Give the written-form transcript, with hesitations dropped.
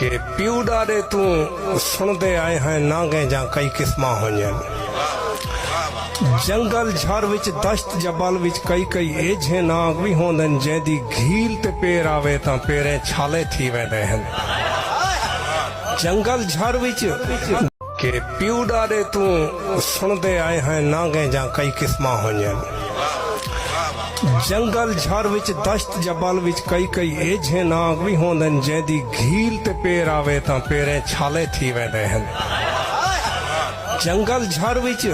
कि प्यू डारे तू सुनते आए हैं नांगे जा कई किस्मां होइयां जंगल झाड़ विच दश्त जबल विच कई कई एझे नाग भी होंदे जैदी घील ते पेर आवे तां पेरें छाले थी वेंदे हन जंगल झाड़ विच कि प्यू डारे तू सुनते आए हैं नांगे जा कई किस्मां होइयां जंगल झाड़ विच दश्त जबल विच कई कई एझे नाग भी होंदे जैदी घील ते पेर आवे तां पेरें छाले थी वेंदे हन जंगल झाड़ विच